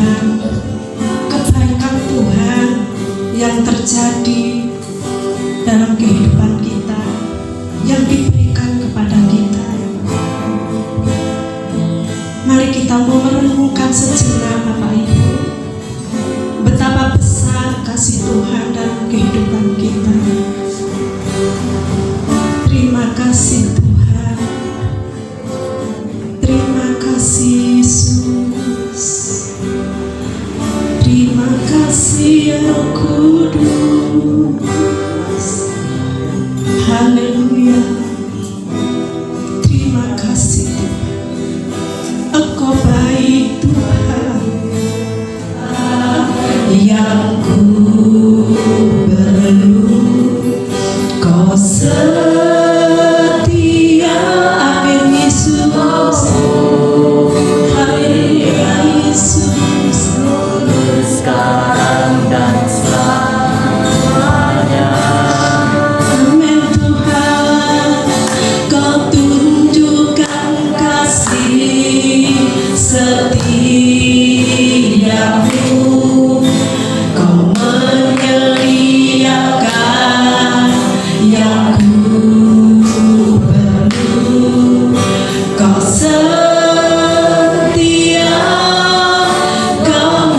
Tuhan, kebaikan Tuhan yang terjadi dalam kehidupan kita, yang diberikan kepada kita. Mari kita mau merenungkan sejenak Bapak Ibu, betapa besar kasih Tuhan dalam kehidupan kita. Terima kasih Tuhan, terima kasih Yesus, terima kasih Roh Kudus. Haleluya, terima kasih Tuhan, Engkau baik Tuhan, yang ku perlu Kau setia. Amin Yesus, haleluya Yesus, sekarang dan selamanya. amin Tuhan, Kau tunjukkan kasih setiamu, Kau menyediakan yang ku perlu. Kau setia, Kau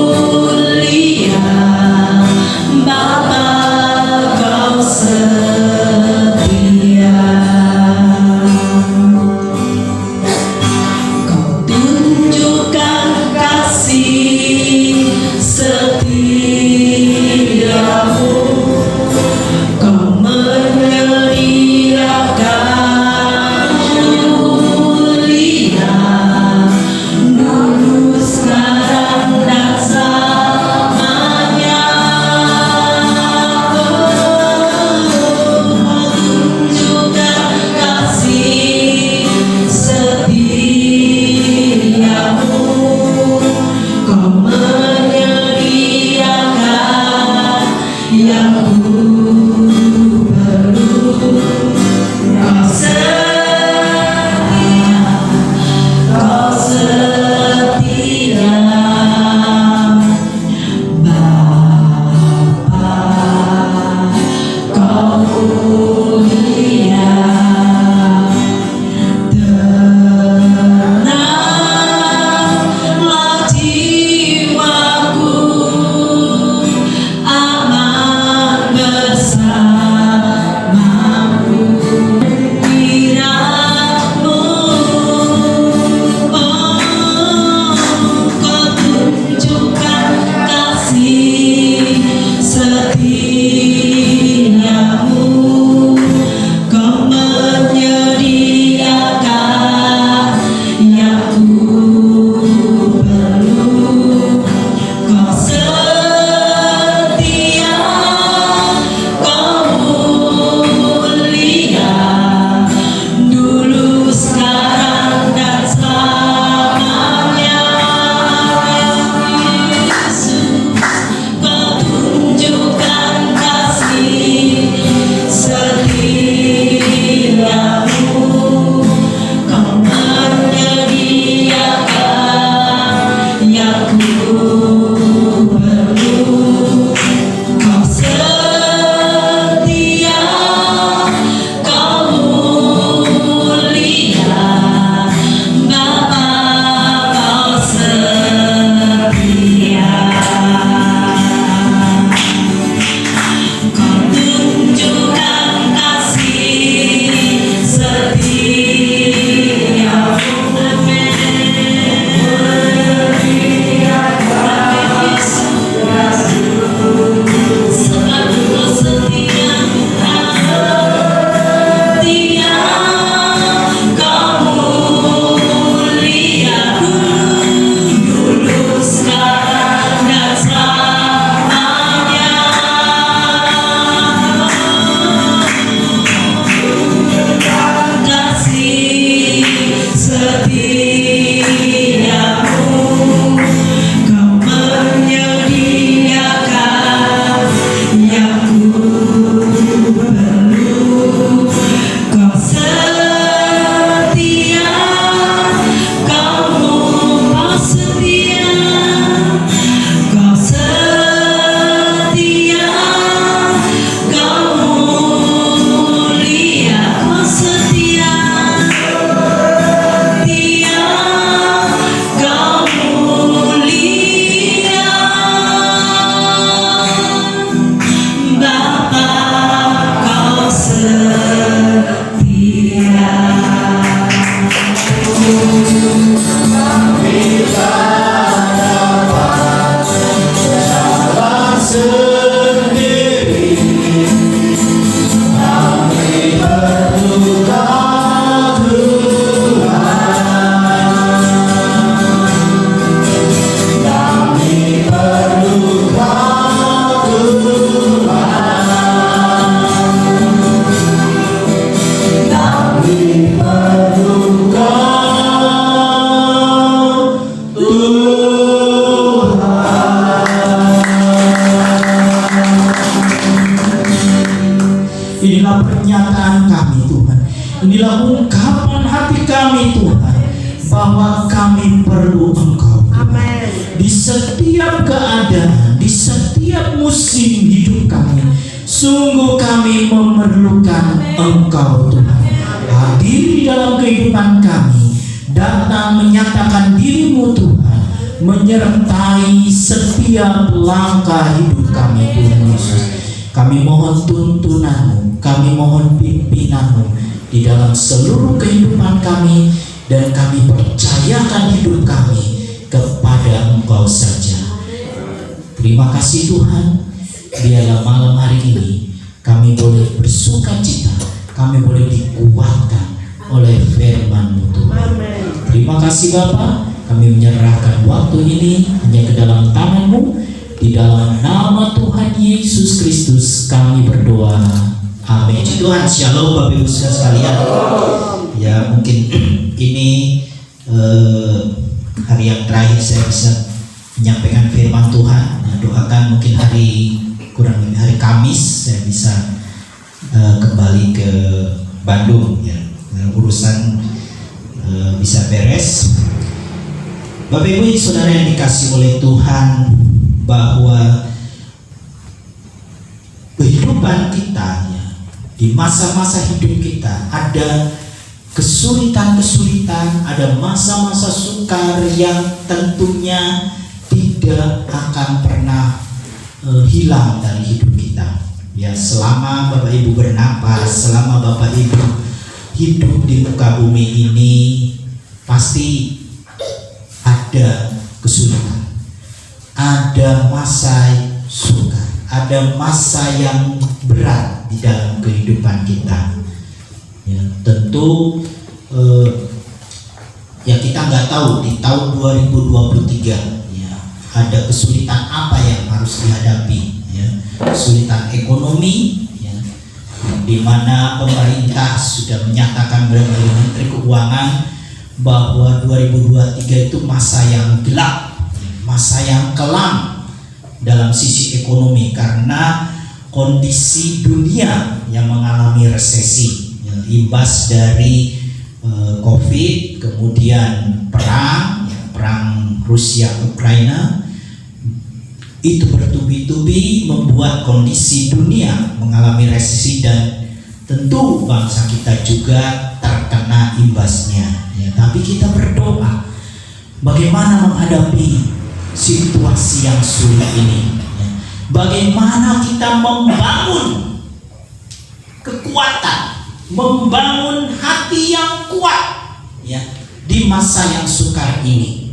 mulia, Bapa, Kau setia. Kau tunjukkan inilah pernyataan kami Tuhan. Inilah ungkapan hati kami Tuhan, bahwa kami perlu Engkau. Amin. Di setiap keadaan, di setiap musim hidup kami, sungguh kami memerlukan Engkau Tuhan. Hadir di dalam kehidupan kami, datang menyatakan diri-Mu Tuhan, menyertai setiap langkah hidup kami Tuhan Yesus. Kami mohon tuntunan-Mu, kami mohon pimpinan-Mu di dalam seluruh kehidupan kami, dan kami percayakan hidup kami kepada Engkau saja. Terima kasih Tuhan, biarlah malam hari ini kami boleh bersuka cita, kami boleh dikuatkan oleh firman-Mu Tuhan. Terima kasih Bapa, kami menyerahkan waktu ini hanya ke dalam tangan-Mu. Di dalam nama Tuhan Yesus Kristus kami berdoa. Amin. Tuhan, shalom Bapak Ibu sekalian. Ya, mungkin ini hari yang terakhir saya bisa menyampaikan firman Tuhan. Nah, doakan mungkin kurang lebih hari Kamis saya bisa kembali ke Bandung, ya, urusan bisa beres. Bapak Ibu Saudara yang dikasih oleh Tuhan, bahwa kehidupan kita, ya, di masa-masa hidup kita ada kesulitan-kesulitan, ada masa-masa sukar yang tentunya tidak akan pernah hilang dari hidup kita. Ya, selama Bapak Ibu bernapas, selama Bapak Ibu hidup di muka bumi ini, pasti ada kesulitan, ada masa sukar, ada masa yang berat di dalam kehidupan kita. Ya, tentu ya kita nggak tahu di tahun 2023 ya ada kesulitan apa yang harus dihadapi, ya. Kesulitan ekonomi, ya, di mana pemerintah sudah menyatakan melalui Menteri Keuangan bahwa 2023 itu masa yang gelap, masa yang kelam dalam sisi ekonomi, karena kondisi dunia yang mengalami resesi, yang imbas dari COVID, kemudian perang Rusia Ukraina itu bertubi-tubi membuat kondisi dunia mengalami resesi, dan tentu bangsa kita juga terkena imbasnya, ya. Tapi kita berdoa bagaimana menghadapi situasi yang sulit ini, ya. Bagaimana kita membangun kekuatan, membangun hati yang kuat, ya, di masa yang sukar ini.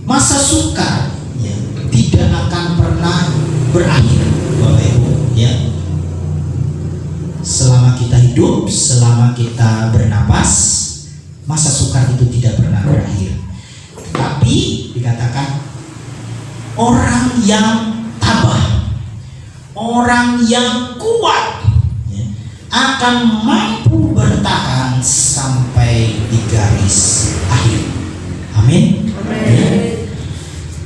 Masa sukar, ya, tidak akan pernah berakhir, Bapak Ibu, ya. Selama kita hidup, selama kita bernapas, masa sukar itu tidak pernah berakhir. Tapi dikatakan orang yang tabah, orang yang kuat, ya, akan mampu bertahan sampai di garis akhir. Amin. Ya.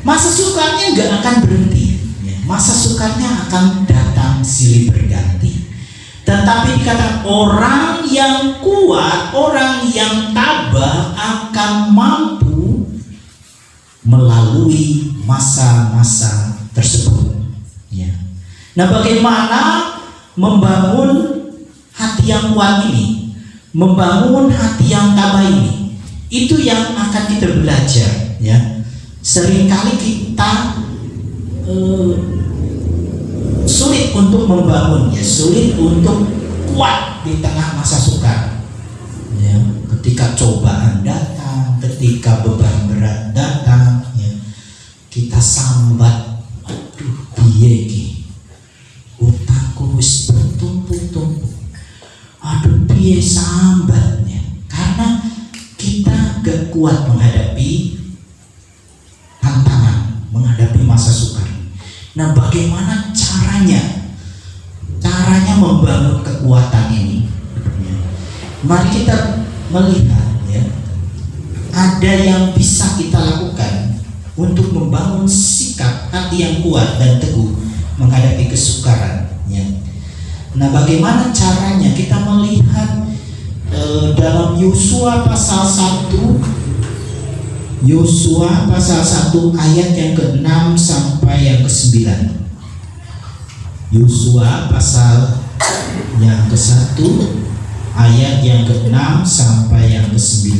Masa sukarnya nggak akan berhenti, ya. Masa sukarnya akan datang silih berganti. Tetapi dikatakan orang yang kuat, orang yang tabah akan mampu melalui masa-masa tersebut, ya. Nah, bagaimana membangun hati yang kuat ini, membangun hati yang tabah ini? Itu yang akan kita belajar, ya. Seringkali kita sulit untuk membangun, ya, sulit untuk kuat di tengah masa sukar, ya. Ketika cobaan datang, ketika beban berat datang, ya, kita sambat, aduh piye iki, utangku wis bertumpuk-tumpuk, aduh piye sambatnya, karena kita gak kuat menghadapi tantangan, menghadapi masa sukar. Nah, bagaimana caranya membangun kekuatan ini, ya. Mari kita melihat, ya, ada yang bisa kita lakukan untuk membangun sikap hati yang kuat dan teguh menghadapi kesukaran. Ya. Nah, bagaimana caranya? Kita melihat dalam Yosua pasal 1, Yosua pasal 1 ayat yang ke-6 sampai yang ke-9. Yosua pasal yang ke-1 ayat yang ke-6 sampai yang ke-9.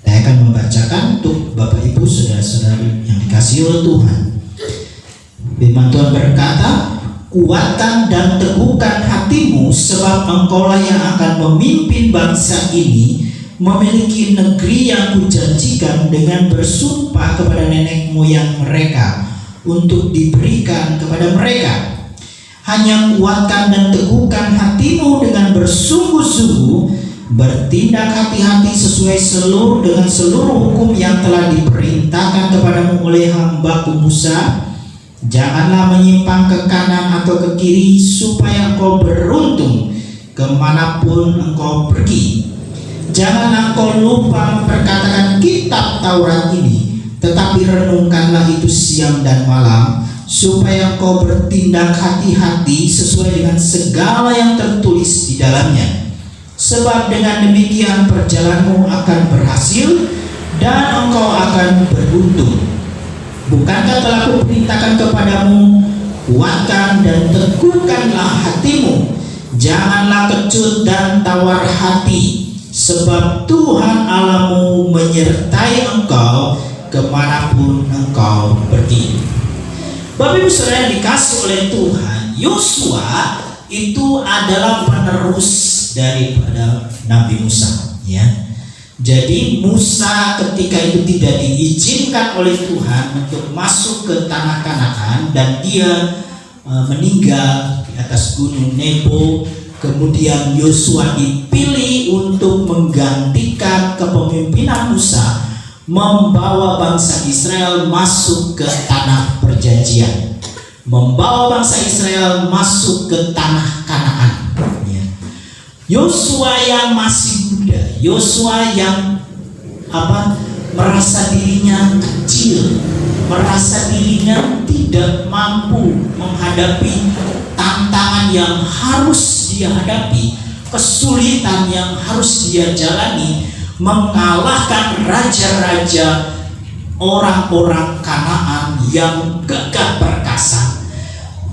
Saya akan membacakan untuk Bapak Ibu saudara-saudari yang dikasihi oleh Tuhan. Firman Tuhan berkata, kuatkan dan teguhkan hatimu, sebab engkaulah yang akan memimpin bangsa ini memiliki negeri yang kujanjikan dengan bersumpah kepada nenek moyang mereka untuk diberikan kepada mereka. Hanya kuatkan dan teguhkan hatimu dengan bersungguh-sungguh, bertindak hati-hati sesuai dengan seluruh hukum yang telah diperintahkan kepadamu oleh hamba-Ku Musa. Janganlah menyimpang ke kanan atau ke kiri, supaya engkau beruntung kemanapun engkau pergi. Janganlah engkau lupa memperkatakan kitab Taurat ini, tetapi renungkanlah itu siang dan malam, supaya engkau bertindak hati-hati sesuai dengan segala yang tertulis di dalamnya. Sebab dengan demikian perjalananmu akan berhasil dan engkau akan beruntung. Bukankah telah kuperintahkan kepadamu, kuatkan dan teguhkanlah hatimu, janganlah kecut dan tawar hati, sebab Tuhan Allahmu menyertai engkau kemanapun engkau pergi. Bapak Ibu saudara yang dikasih oleh Tuhan, Yosua itu adalah penerus daripada Nabi Musa, ya. Jadi Musa ketika itu tidak diizinkan oleh Tuhan untuk masuk ke tanah Kanaan, dan dia meninggal di atas gunung Nebo. Kemudian Yosua dipilih untuk menggantikan kepemimpinan Musa, membawa bangsa Israel masuk ke tanah perjanjian, membawa bangsa Israel masuk ke tanah Kanaan. Yosua yang masih muda, Yosua yang merasa dirinya kecil, merasa dirinya tidak mampu menghadapi tantangan yang harus dia hadapi, kesulitan yang harus dia jalani, mengalahkan raja-raja orang-orang Kanaan yang gagah perkasa.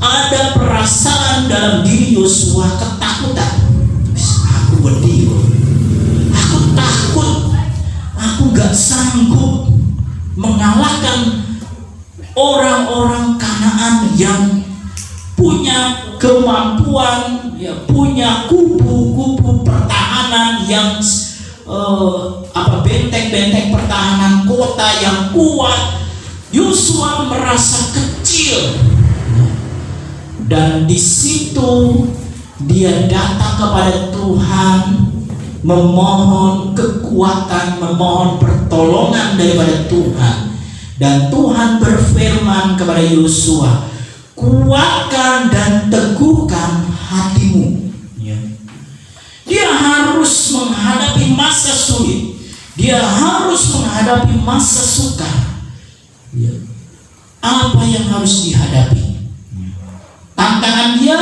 Ada perasaan dalam diri Yosua ketakutan. Aku takut, aku gak sanggup mengalahkan orang-orang Kanaan yang punya kemampuan, ya, punya kubu-kubu pertahanan yang benteng-benteng pertahanan kota yang kuat. Yosua merasa kecil, dan di situ dia datang kepada Tuhan, memohon kekuatan, memohon pertolongan daripada Tuhan. Dan Tuhan berfirman kepada Yosua, kuatkan dan teguhkan hatimu. Dia harus menghadapi masa sulit, dia harus menghadapi masa sukar. Apa yang harus dihadapi? Tantangan dia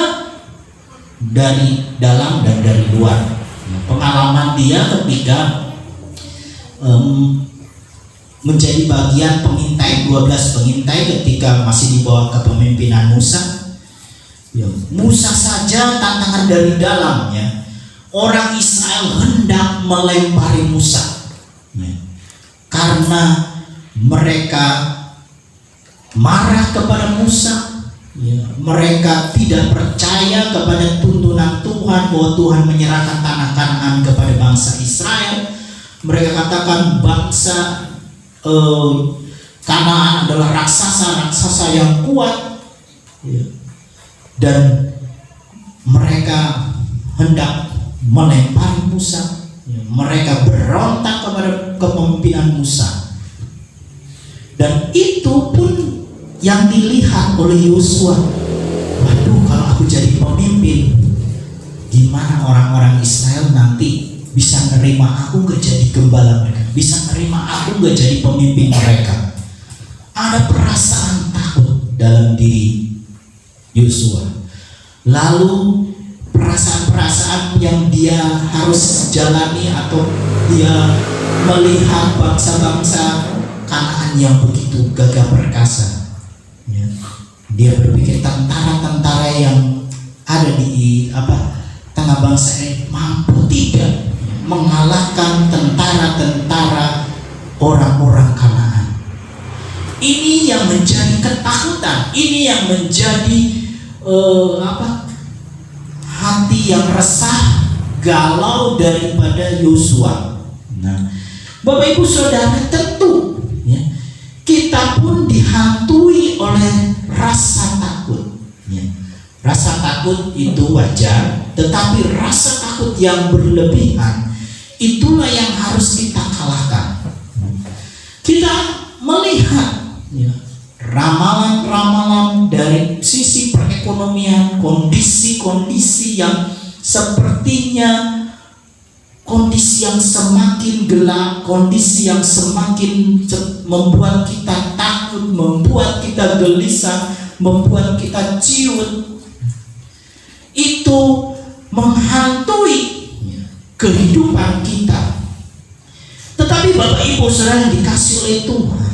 dari dalam dan dari luar. Pengalaman dia ketika menjadi bagian pengintai, 12 pengintai ketika masih di bawah kepemimpinan Musa. Musa saja tantangan dari dalam, ya. Orang Israel hendak melempari Musa, karena mereka marah kepada Musa. Mereka tidak percaya kepada tuntunan Tuhan bahwa Tuhan menyerahkan tanah Kanaan kepada bangsa Israel. Mereka katakan bangsa Kanaan adalah raksasa yang kuat, dan mereka hendak melempari Musa. Mereka berontak kepada kepemimpinan Musa, dan itu pun yang dilihat oleh Yosua. Waduh, kalau aku jadi pemimpin, gimana orang-orang Israel nanti bisa nerima aku gak jadi gembala mereka? bisa nerima aku gak jadi pemimpin mereka. Ada perasaan takut dalam diri Yosua. Lalu perasaan-perasaan yang dia harus jalani atau dia melihat bangsa-bangsa Kanaan yang begitu gagah perkasa, ya. Dia berpikir tentara-tentara yang ada di tengah bangsa ini mampu tidak mengalahkan tentara-tentara orang-orang Kanaan. Ini yang menjadi ketakutan, ini yang menjadi hati yang resah, galau daripada Yosua. Nah, Bapak Ibu Saudara, tentu ya, kita pun dihantui oleh rasa takut. Ya. Rasa takut itu wajar, tetapi rasa takut yang berlebihan itulah yang harus kita kalahkan. Kita melihat ya, ramalan-ramalan dari sisi perekonomian, kondisi-kondisi yang sepertinya kondisi yang semakin gelap, kondisi yang semakin membuat kita takut, membuat kita gelisah, membuat kita ciut. Itu menghantui kehidupan kita. Tetapi Bapak Ibu Saudara yang dikasih oleh Tuhan,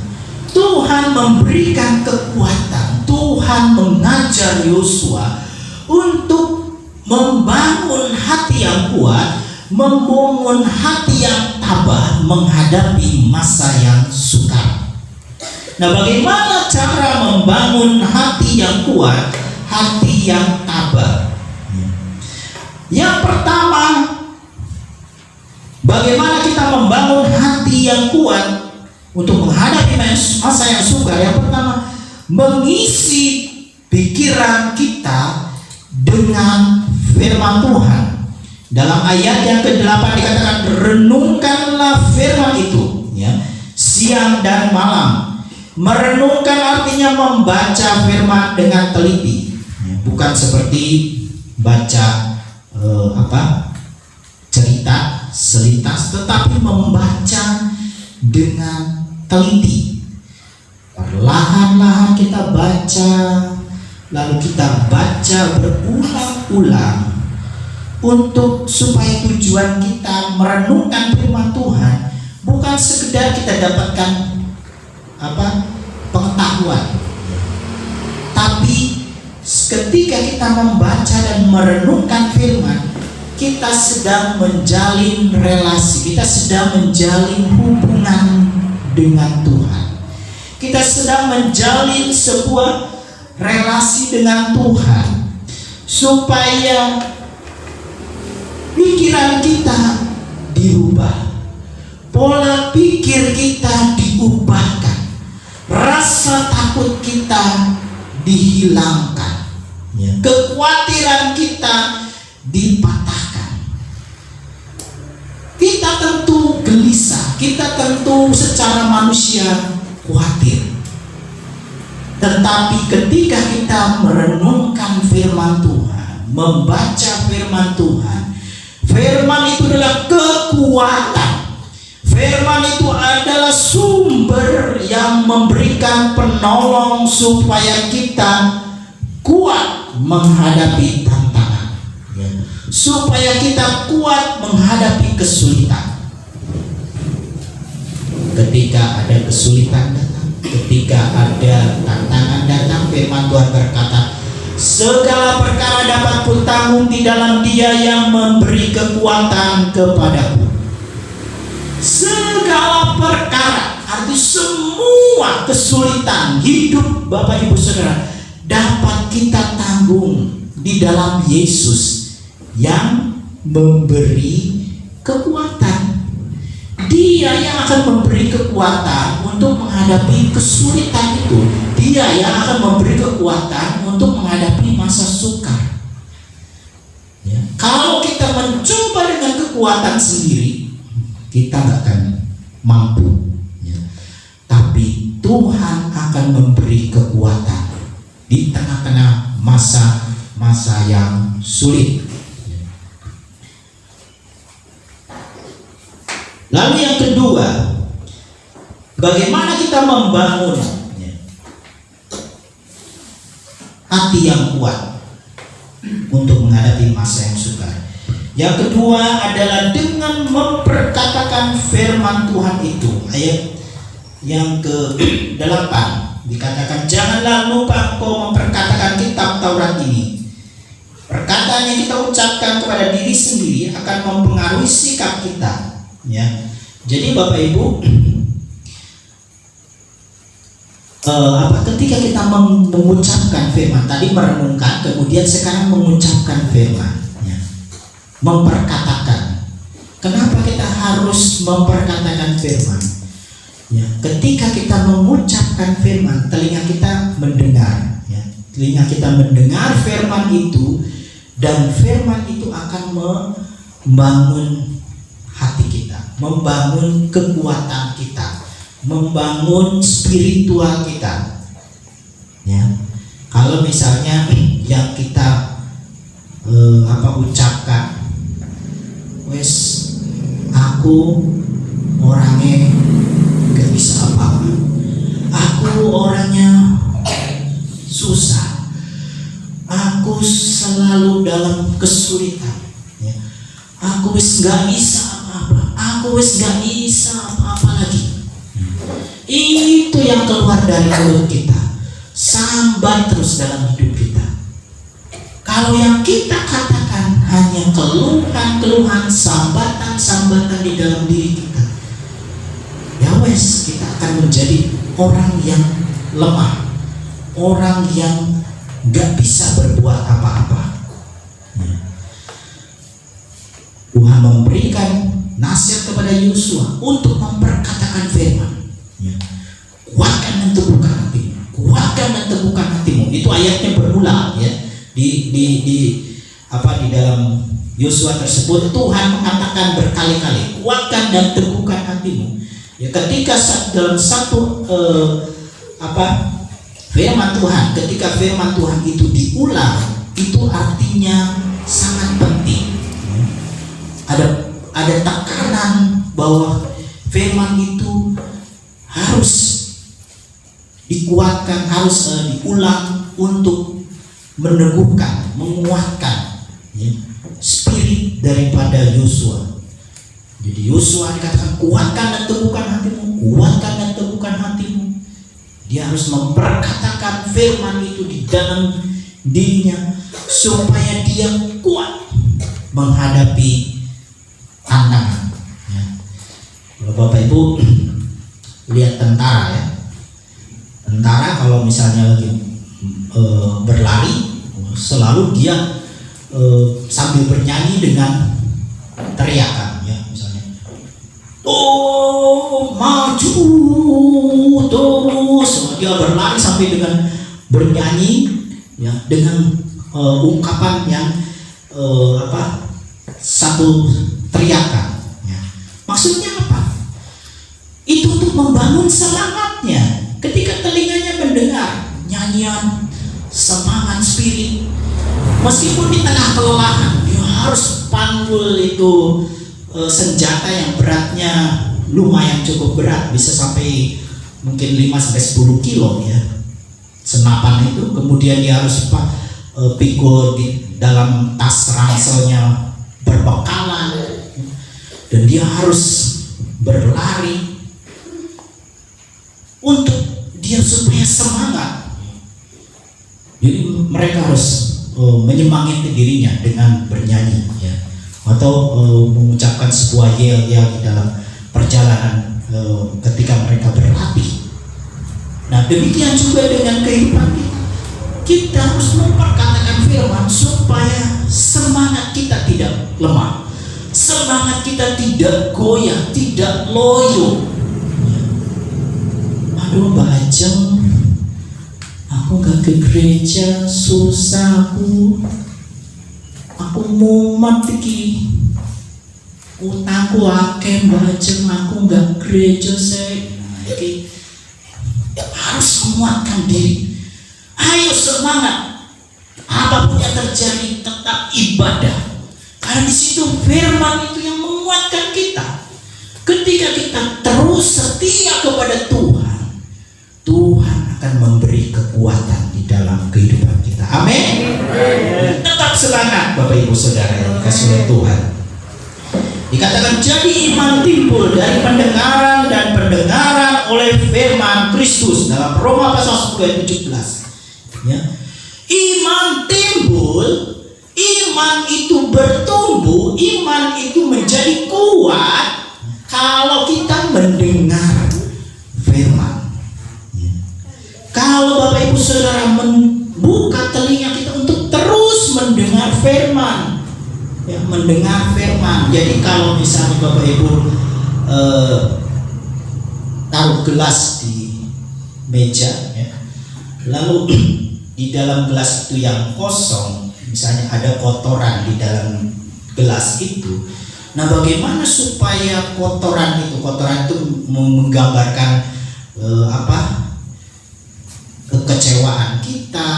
Tuhan memberikan kekuatan, Tuhan mengajar Yosua untuk membangun hati yang kuat, membangun hati yang tabah menghadapi masa yang sukar. Nah, bagaimana cara membangun hati yang kuat, hati yang tabah? Yang pertama, bagaimana kita membangun hati yang kuat untuk menghadapi masa yang sukar? Yang pertama, mengisi pikiran kita dengan firman Tuhan. Dalam ayat yang ke-8 dikatakan, renungkanlah firman itu ya, siang dan malam. Merenungkan artinya membaca firman dengan teliti ya, bukan seperti baca cerita selintas, tetapi membaca dengan teliti. Perlahan-lahan kita baca, lalu kita baca berulang-ulang untuk supaya tujuan kita merenungkan firman Tuhan bukan sekedar kita dapatkan pengetahuan, tapi ketika kita membaca dan merenungkan firman, kita sedang menjalin relasi, kita sedang menjalin hubungan dengan Tuhan. Kita sedang menjalin sebuah relasi dengan Tuhan supaya pikiran kita dirubah, pola pikir kita diubahkan, rasa takut kita dihilangkan, kekhawatiran kita dipatahkan. Kita tentu gelisah, kita tentu secara manusia khawatir. Tetapi ketika kita merenungkan firman Tuhan, membaca firman Tuhan, firman itu adalah kekuatan. Firman itu adalah sumber yang memberikan penolong supaya kita kuat menghadapi tantangan, supaya kita kuat menghadapi kesulitan. Ketika ada kesulitan datang, ketika ada tantangan datang, firman Tuhan berkata, segala perkara dapat kutanggung di dalam Dia yang memberi kekuatan kepadaku. Segala perkara, arti semua kesulitan hidup Bapak Ibu Saudara dapat kita tanggung di dalam Yesus yang memberi kekuatan. Dia yang akan memberi kekuatan untuk menghadapi kesulitan itu. Dia yang akan memberi kekuatan untuk menghadapi masa sukar. Ya. Kalau kita mencoba dengan kekuatan sendiri, kita nggak akan mampu. Ya. Tapi Tuhan akan memberi kekuatan di tengah-tengah masa-masa yang sulit. Lalu yang kedua, Bagaimana kita membangun hati yang kuat untuk menghadapi masa yang sukar. Yang kedua adalah dengan memperkatakan firman Tuhan itu. Ayat yang ke-8 dikatakan, janganlah lupa engkau memperkatakan kitab Taurat ini. Perkataan yang kita ucapkan kepada diri sendiri akan mempengaruhi sikap kita, ya. Jadi Bapak Ibu, ketika kita mengucapkan firman, tadi merenungkan, kemudian sekarang mengucapkan firman, ya. Memperkatakan. Kenapa kita harus memperkatakan firman? Ya, ketika kita mengucapkan firman, telinga kita mendengar, ya. Telinga kita mendengar firman itu, dan firman itu akan membangun hati kita, membangun kekuatan kita, membangun spiritual kita, ya. Kalau misalnya yang kita ucapkan, wes aku orangnya gak bisa apa-apa, aku orangnya susah, aku selalu dalam kesulitan, ya. Aku wes gak bisa apa-apa, aku wes gak bisa apa-apa lagi. Itu yang keluar dari mulut kita, sambat terus dalam hidup kita. Kalau yang kita katakan hanya keluhan-keluhan, sambatan-sambatan di dalam diri kita, ya wes, kita akan menjadi orang yang lemah, orang yang gak bisa berbuat apa-apa. Tuhan memberikan nasihat kepada Yosua untuk memperkatakan firman, ya. Kuatkan dan teguhkan hatimu, kuatkan dan teguhkan hatimu. Itu ayatnya berulang, ya. Di dalam Yosua tersebut Tuhan mengatakan berkali-kali, kuatkan dan teguhkan hatimu. Ya, ketika dalam satu firman Tuhan, ketika firman Tuhan itu diulang, itu artinya sangat penting. Ada tekanan bahwa firman itu harus dikuatkan, harus diulang untuk meneguhkan, menguatkan, ya, spirit daripada Yosua. Jadi Yosua dikatakan kuatkan dan teguhkan hatimu, kuatkan dan teguhkan hatimu. Dia harus memperkatakan firman itu di dalam dirinya supaya dia kuat menghadapi tantangan, ya. Kalau Bapak Ibu lihat tentara, ya, tentara kalau misalnya lagi berlari, selalu dia sambil bernyanyi dengan teriakan, ya, misalnya maju terus, dia berlari sampai dengan bernyanyi, ya, dengan ungkapan yang satu teriakan, ya. Maksudnya apa? Itu untuk membangun semangatnya. Ketika telinganya mendengar nyanyian, semangat spirit, meskipun di tengah kelelahan, dia harus panggul itu senjata yang beratnya lumayan cukup berat, bisa sampai mungkin 5-10 kilo, ya, senapan itu. Kemudian dia harus pikul di dalam tas ranselnya berbekalan, dan dia harus berlari untuk dia supaya semangat. Jadi mereka harus menyemangati dirinya dengan bernyanyi, ya, atau mengucapkan sebuah yel-yel di dalam perjalanan ketika mereka berlatih. Nah, demikian juga dengan kehidupan kita. Kita harus memperkatakan firman supaya semangat kita tidak lemah, semangat kita tidak goyah, tidak loyo. Aduh, Mbak Ajeng, aku gak ke gereja, susah aku mumet iki, utangku akeh Mbak Ajeng, aku gak gereja saya. Harus menguatkan diri. Ayo semangat. Apapun yang terjadi, tetap ibadah. Karena di situ firman itu yang menguatkan kita. Ketika kita terus setia kepada Tuhan, Tuhan akan memberi kekuatan di dalam kehidupan kita. Amin. Tetap semangat Bapak Ibu Saudara yang dikasihi oleh Tuhan. Dikatakan jadi iman timbul dari pendengaran dan pendengaran oleh firman Kristus dalam Roma pasal 10 ayat 17. Ya. Iman timbul, iman itu bertumbuh, iman itu menjadi kuat kalau kita mendengar firman. Ya. Kalau Bapak Ibu Saudara membuka telinga kita untuk terus mendengar firman, ya, mendengar firman. Jadi kalau misalnya Bapak Ibu taruh gelas di meja, ya, lalu di dalam gelas itu yang kosong, misalnya ada kotoran di dalam gelas itu. Nah, bagaimana supaya kotoran itu menggambarkan kekecewaan kita,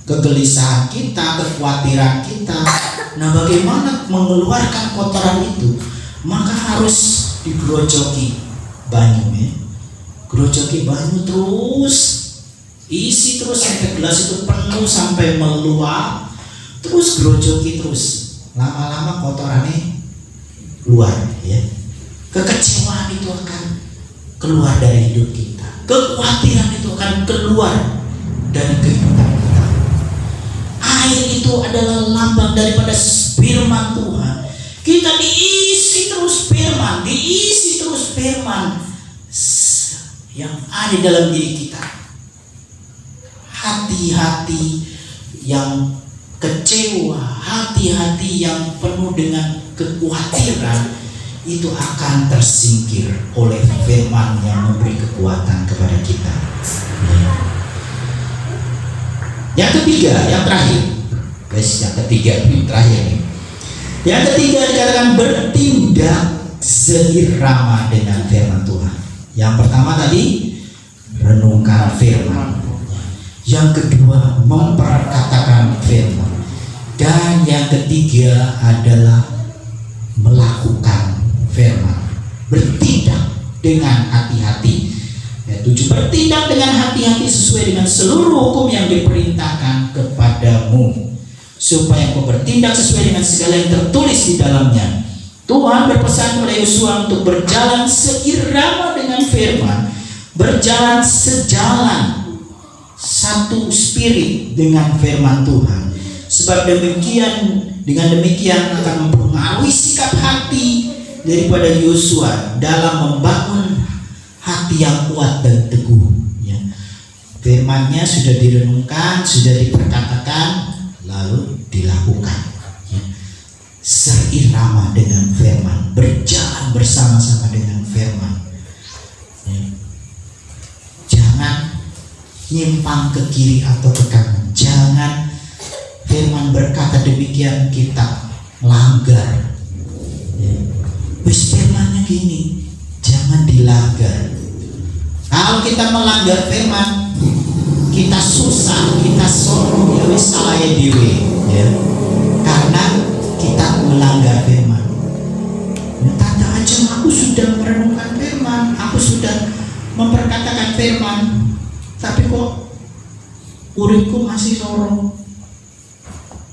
kegelisahan kita, kekhawatiran kita. Nah, bagaimana mengeluarkan kotoran itu? Maka harus digrojoki banyu, ya. Grojoki banyu terus, isi terus sampai gelas itu penuh sampai meluap. Terus grojoki terus, lama-lama kotorannya keluar, ya. Kekecewaan itu akan keluar dari hidup kita, kekhawatiran itu akan keluar dari kehidupan kita. Air itu adalah lambang daripada firman Tuhan. Kita diisi terus firman, diisi terus firman yang ada dalam diri kita. Hati-hati yang kecewa, hati-hati yang penuh dengan kekhawatiran itu akan tersingkir oleh firman yang memberi kekuatan kepada kita. Yang ketiga, yang terakhir, guys, yang ketiga ini terakhir nih. Yang ketiga dikatakan bertindak seirama dengan firman Tuhan. Yang pertama tadi renungkan firman. Yang kedua memperkatakan firman. Dan yang ketiga adalah melakukan firman. Bertindak dengan hati-hati. Ya, 7. Bertindak dengan hati-hati sesuai dengan seluruh hukum yang diperintahkan kepadamu, supaya engkau bertindak sesuai dengan segala yang tertulis di dalamnya. Tuhan berpesan kepada Yosua untuk berjalan seirama dengan firman, berjalan sejalan, satu spirit dengan firman Tuhan. Sebab dengan demikian akan mempengaruhi sikap hati daripada Yosua dalam membangun hati yang kuat dan teguh. Ya. Firman-Nya sudah direnungkan, sudah diperkatakan, lalu dilakukan. Ya. Seirama dengan firman, berjalan bersama-sama dengan firman. Ya. Jangan nyimpang ke kiri atau ke kanan. Jangan firman berkata demikian kita langgar. Ya. Wis firman-nya gini, jangan dilanggar. Kalau kita melanggar firman, kita susah, kita sorong, ya wis salah dewe, ya. Karena kita melanggar firman. Tanda aja aku sudah merenungkan firman, aku sudah memperkatakan firman, tapi kok uripku masih sorong.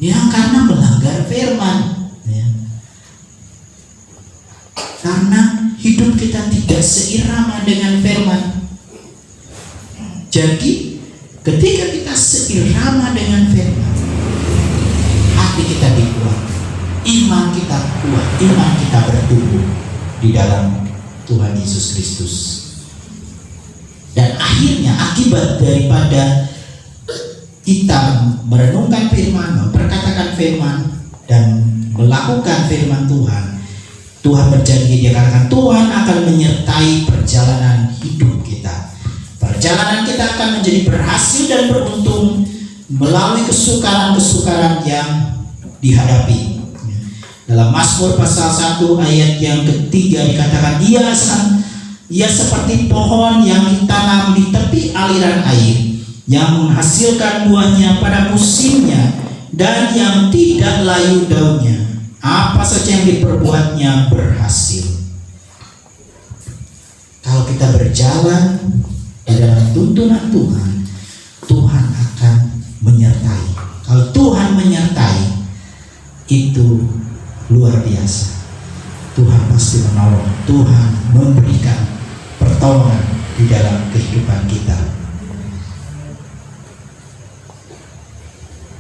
Ya karena melanggar firman, ya. Karena hidup kita tidak seirama dengan firman. Jadi ketika kita seirama dengan firman, hati kita dikuat, iman kita kuat, iman kita bertumbuh di dalam Tuhan Yesus Kristus. Dan akhirnya akibat daripada kita merenungkan firman, memperkatakan firman, dan melakukan firman Tuhan, Tuhan berjanji, Dia katakan Tuhan akan menyertai perjalanan hidup kita. Perjalanan kita akan menjadi berhasil dan beruntung melalui kesukaran-kesukaran yang dihadapi. Dalam Mazmur pasal 1 ayat yang ketiga dikatakan, ia seperti pohon yang ditanam di tepi aliran air, yang menghasilkan buahnya pada musimnya dan yang tidak layu daunnya. Apa saja yang diperbuatnya berhasil. Kalau kita berjalan di dalam tuntunan Tuhan, Tuhan akan menyertai. Kalau Tuhan menyertai, itu luar biasa. Tuhan pasti menolong. Tuhan memberikan pertolongan di dalam kehidupan kita.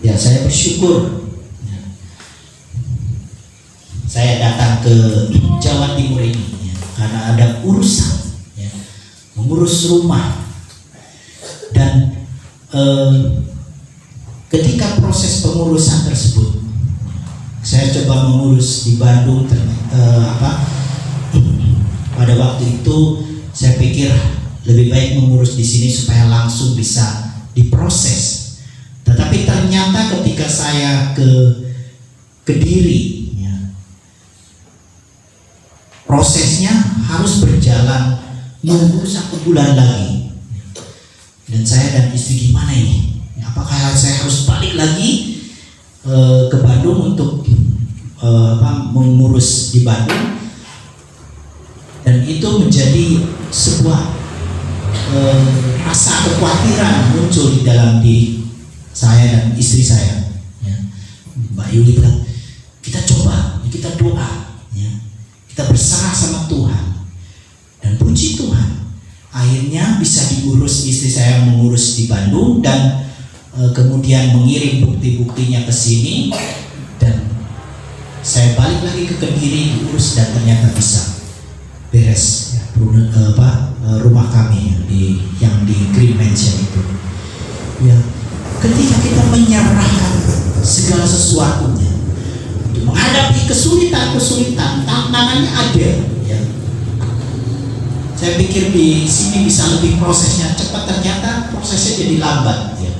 Ya, saya bersyukur. Saya datang ke Jawa Timur ini karena ada urusan, mengurus rumah. Dan ketika proses pengurusan tersebut, saya coba mengurus di Bandung. Pada waktu itu saya pikir lebih baik mengurus di sini supaya langsung bisa diproses. Tetapi ternyata ketika saya ke Kediri, prosesnya harus berjalan nunggu 1 bulan lagi. Dan saya dan istri, gimana ini? Apakah saya harus balik lagi ke Bandung untuk mengurus di Bandung? Dan itu menjadi sebuah rasa kekhawatiran muncul di dalam diri saya dan istri saya. Mbak Yuli bilang, kita coba, kita doa, kita berserah sama Tuhan. Dan puji Tuhan, akhirnya bisa diurus. Istri saya mengurus di Bandung dan kemudian mengirim bukti-buktinya ke sini, dan saya balik lagi ke Kediri diurus, dan ternyata bisa beres rumah kami yang di Green Mansion itu. Ya, ketika kita menyerahkan segala sesuatunya untuk menghadapi kesulitan, tantangannya ada. Ya. Saya pikir di sini bisa lebih prosesnya cepat, ternyata prosesnya jadi lambat. Ya.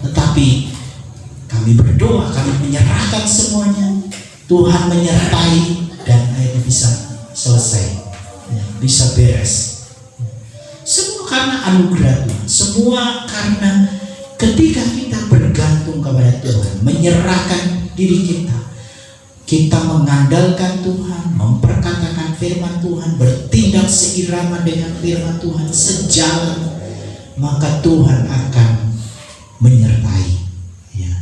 Tetapi kami berdoa, kami menyerahkan semuanya. Tuhan menyertai dan akhirnya bisa selesai, ya, bisa beres. Semua karena anugerah Tuhan. Semua karena ketika kita bergantung kepada Tuhan, menyerahkan diri kita, kita mengandalkan Tuhan, memperkatakan firman Tuhan, bertindak seirama dengan firman Tuhan, sejalan, maka Tuhan akan menyertai. Ya.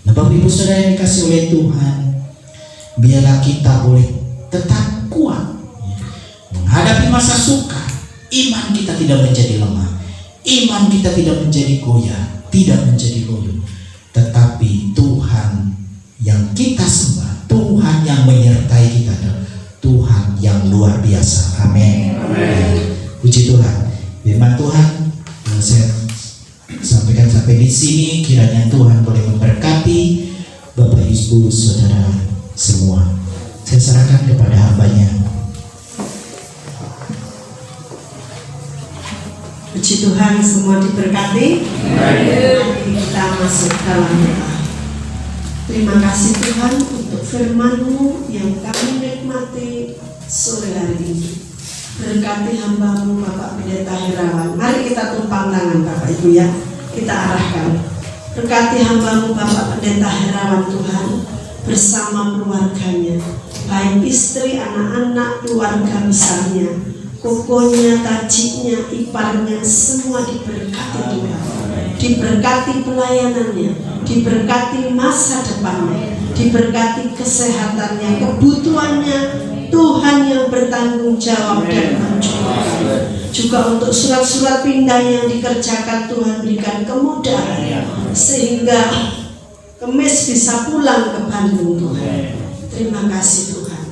Nah, Bapak Ibu Saudara yang dikasih oleh Tuhan, biarlah kita boleh tetap kuat, ya, menghadapi masa sukar. Iman kita tidak menjadi lemah, iman kita tidak menjadi goyah, tidak menjadi loyo. Tetapi Tuhan yang kita sembah, Tuhan yang menyertai kita adalah Tuhan yang luar biasa. Amin. Puji Tuhan. Firman Tuhan saya sampaikan sampai di sini. Kiranya Tuhan boleh memberkati Bapak Ibu Saudara semua. Saya serahkan kepada hamba-Nya. Puji Tuhan, semua diberkati. Mari kita masuk dalam doa. Terima kasih Tuhan untuk firman-Mu yang kami nikmati sore hari ini. Berkati hamba-Mu Bapak Pendeta Herawan. Mari kita tumpang tangan Bapak Ibu ya, kita arahkan. Berkati hamba-Mu Bapak Pendeta Herawan Tuhan, bersama keluarganya, baik istri, anak-anak, keluarga besarnya, kokonya, tajiknya, iparnya, semua diberkati Tuhan. Diberkati pelayanannya, diberkati masa depannya, diberkati kesehatannya, kebutuhannya. Tuhan yang bertanggung jawab dan mencukupkan. Juga untuk surat-surat pindah yang dikerjakan, Tuhan berikan kemudahan sehingga Kemis bisa pulang ke Bandung Tuhan. Terima kasih Tuhan.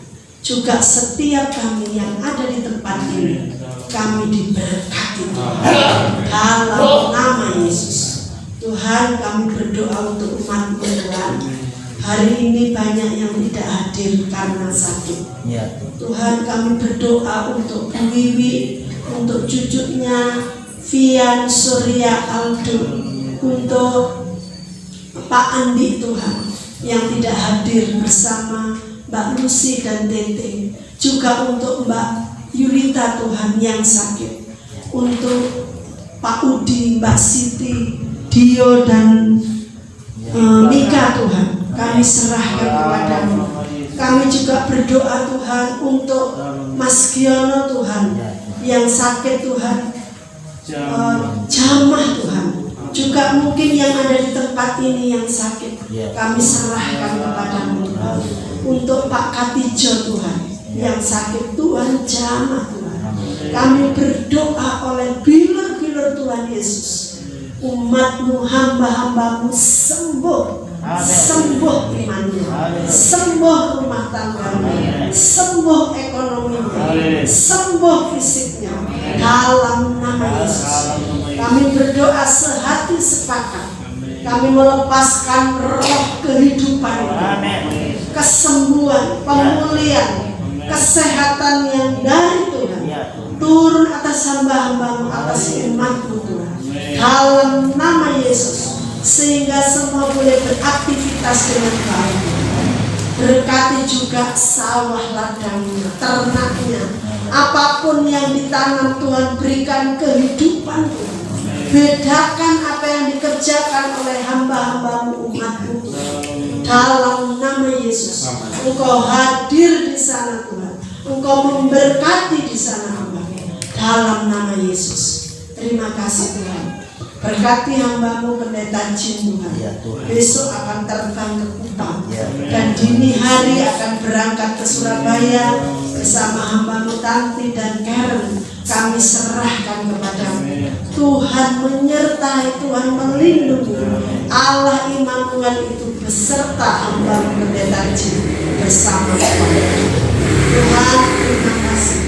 Juga setiap kami yang ada di tempat ini, kami diberkati Tuhan dalam nama Yesus. Tuhan, kami berdoa untuk umat Tuhan. Hari ini banyak yang tidak hadir karena sakit. Tuhan, kami berdoa untuk Bu Wiwi, untuk cucunya Vian, Surya, Aldo, untuk Pak Andi Tuhan yang tidak hadir bersama Mbak Lucy dan Tete, juga untuk Mbak Yulita Tuhan yang sakit, untuk Pak Udi, Mbak Siti, Dio dan Mika Tuhan. kami serahkan kepadamu. Kami juga berdoa Tuhan untuk Mas Giono Tuhan yang sakit Tuhan, jamah Tuhan, juga mungkin yang ada di tempat ini yang sakit, kami serahkan kepadamu Tuhan. Untuk Pak Katijo Tuhan yang sakit Tuhan, jamah Tuhan, kami berdoa oleh bilur-bilur Tuhan Yesus, umat-Mu, hamba-hamba-Mu sembuh, sembuh imannya, sembuh rumah tangganya, sembuh ekonominya, sembuh fisiknya, dalam nama Yesus. Kami berdoa sehati sepakat, kami melepaskan roh kehidupan ini, kesembuhan, pemulihan, kesehatan yang dari Tuhan turun atas hamba-hamba-Mu, atas umat-Mu Tuhan, dalam nama Yesus, sehingga semua boleh beraktivitas dengan baik. Berkati juga sawah ladangnya, ternaknya, apapun yang ditanam Tuhan, berikan kehidupan Tuhan. Bedakan apa yang dikerjakan oleh hamba-hamba-Mu, umat-Mu dalam nama Yesus. Engkau hadir di sana Tuhan, Engkau memberkati di sana Tuhan, dalam nama Yesus. Terima kasih Tuhan. Berkati hamba-Mu Pendeta Jin Tuhan, besok akan terbang ke Kupang, dan dini hari akan berangkat ke Surabaya bersama hamba-Mu Tanti dan Karen. Kami serahkan kepadamu. Tuhan menyertai, Tuhan melindungi. Allah Immanuel itu beserta hamba-Mu Pendeta Jin bersama kepadamu. Tuhan, terima kasih.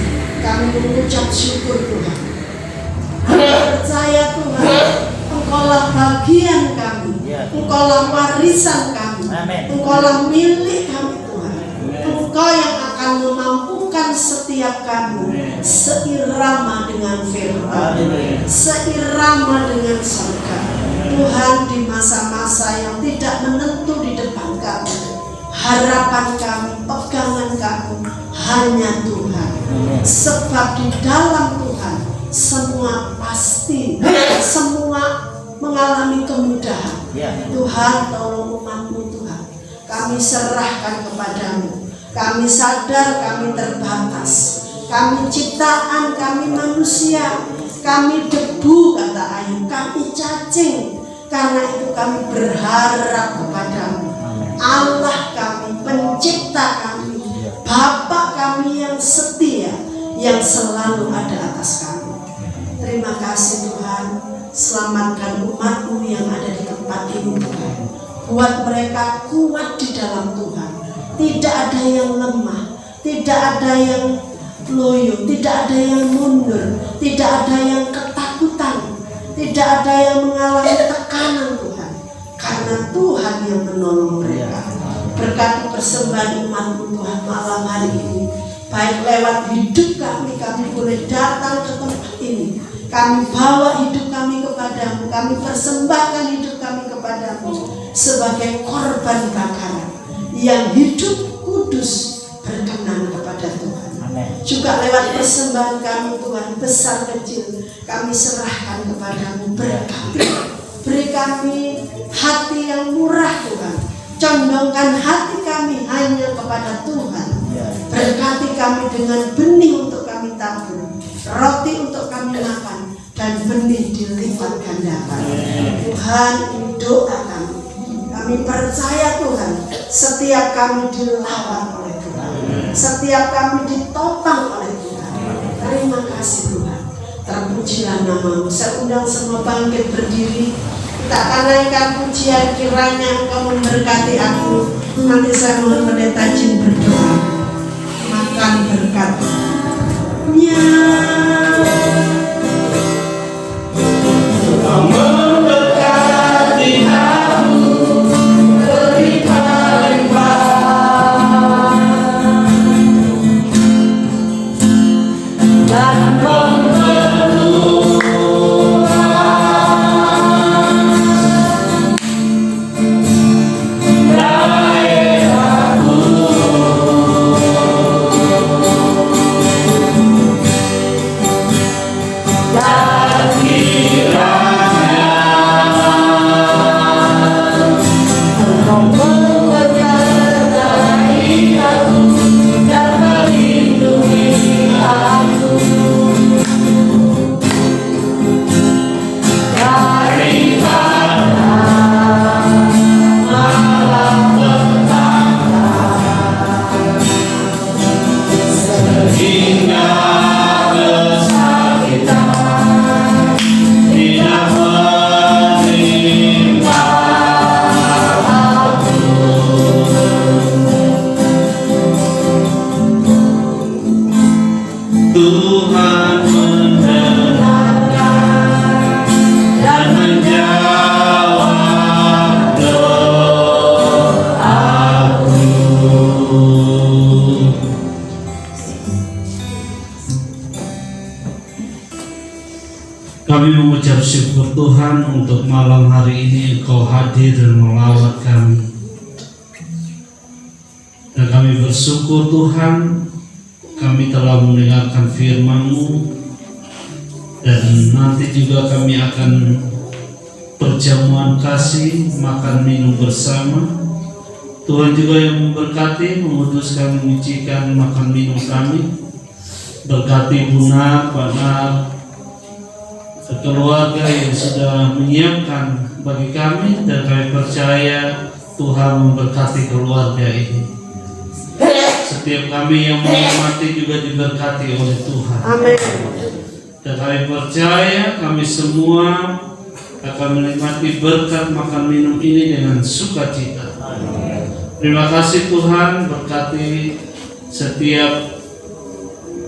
Kami mengucap syukur Tuhan. Kami percaya Tuhan, Engkaulah bagian kami, Engkaulah warisan kami, Engkaulah milik kami Tuhan. Engkau yang akan memampukan setiap kami seirama dengan firman, seirama dengan surga. Tuhan, di masa-masa yang tidak menentu di depan kami, harapan kami, pegangan kami hanya Tuhan. Sebab di dalam Tuhan semua pasti, semua mengalami kemudahan. Tuhan, tolong umat-Mu Tuhan. Kami serahkan kepadamu. Kami sadar kami terbatas. Kami ciptaan, kami manusia. Kami debu, kata Ayub. Kami cacing. Karena itu kami berharap kepadamu. Allah kami, pencipta kami, Bapa kami yang setia, yang selalu ada atas kami. Terima kasih Tuhan. Selamatkan umat-Mu yang ada di tempat ini Tuhan. Buat mereka kuat di dalam Tuhan. Tidak ada yang lemah, tidak ada yang loyo, tidak ada yang mundur, tidak ada yang ketakutan, tidak ada yang mengalami tekanan Tuhan. Karena Tuhan yang menolong mereka. Berkati persembahan umat-Mu Tuhan malam hari ini. Baik lewat hidup kami, kami boleh datang ke tempat ini. Kami bawa hidup kami kepadamu. Kami persembahkan hidup kami kepadamu sebagai korban bakaran yang hidup kudus berkenan kepada Tuhan. Juga lewat persembahan kami Tuhan, besar kecil, kami serahkan kepadamu. Berkati, beri kami hati yang murah Tuhan. Condongkan hati kami hanya kepada Tuhan. Berkati kami dengan benih untuk kami tabur, roti untuk kami makan, dan benih dilipat gandakan. Tuhan, ini doa kami. Kami percaya Tuhan, setiap kami dilawan oleh Tuhan, setiap kami ditopang oleh Tuhan. Terima kasih Tuhan. Terpujilah nama-Mu. Saya undang semua bangkit berdiri. Kita akan naikkan pujian, kiranya Engkau memberkati aku. Nanti saya mohon Pendeta Jin berdoa. Makan berkat-Nya. Kau bersyukur Tuhan untuk malam hari ini Engkau hadir dan melawat kami. Dan kami bersyukur Tuhan, kami telah mendengarkan firman-Mu. Dan nanti juga kami akan perjamuan kasih, makan minum bersama. Tuhan juga yang memberkati, menguduskan, menyucikan makan minum kami. Berkati Buna, Pak Nar, keluarga yang sudah menyiapkan bagi kami, dan kami percaya Tuhan memberkati keluarga ini. Setiap kami yang menghormati juga diberkati oleh Tuhan. Amin. Dan kami percaya kami semua akan menikmati berkat makan minum ini dengan sukacita. Terima kasih Tuhan, berkati setiap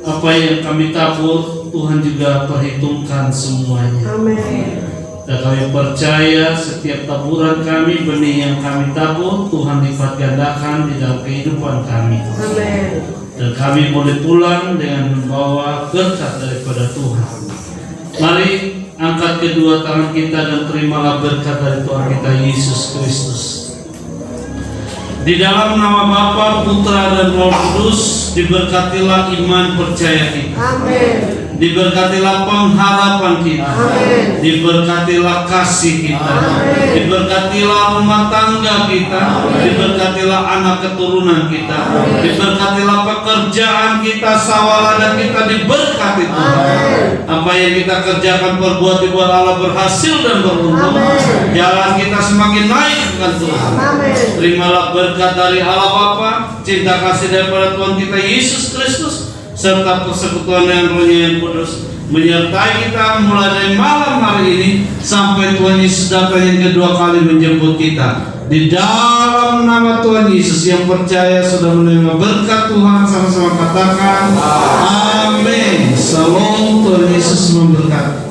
apa yang kami tabur, Tuhan juga perhitungkan semuanya. Amin. Dan kami percaya setiap taburan kami, benih yang kami tabur, Tuhan lipat gandakan di dalam kehidupan kami. Amin. Dan kami boleh pulang dengan membawa berkat daripada Tuhan. Mari angkat kedua tangan kita dan terimalah berkat dari Tuhan kita Yesus Kristus. Di dalam nama Bapa, Putra dan Roh Kudus, diberkatilah iman percaya kita. Amin. Diberkatilah pengharapan kita. Amin. Diberkatilah kasih kita. Amin. Diberkatilah rumah tangga kita. Diberkatilah anak keturunan kita. Diberkatilah pekerjaan kita, sawah kita diberkati Tuhan. Apa yang kita kerjakan, perbuat dibuat Allah berhasil dan beruntung. Jalan kita semakin naik dengan Tuhan. Amin. Terimalah berkat dari Allah Bapa, cinta kasih daripada Tuhan kita Yesus Kristus, serta persekutuan dengan Roh-Nya yang kudus menyertai kita mulai dari malam hari ini sampai Tuhan Yesus datang yang kedua kali menjemput kita. Di dalam nama Tuhan Yesus, yang percaya sudah menerima berkat Tuhan, sama-sama katakan amin. Shalom. Tuhan Yesus memberkati.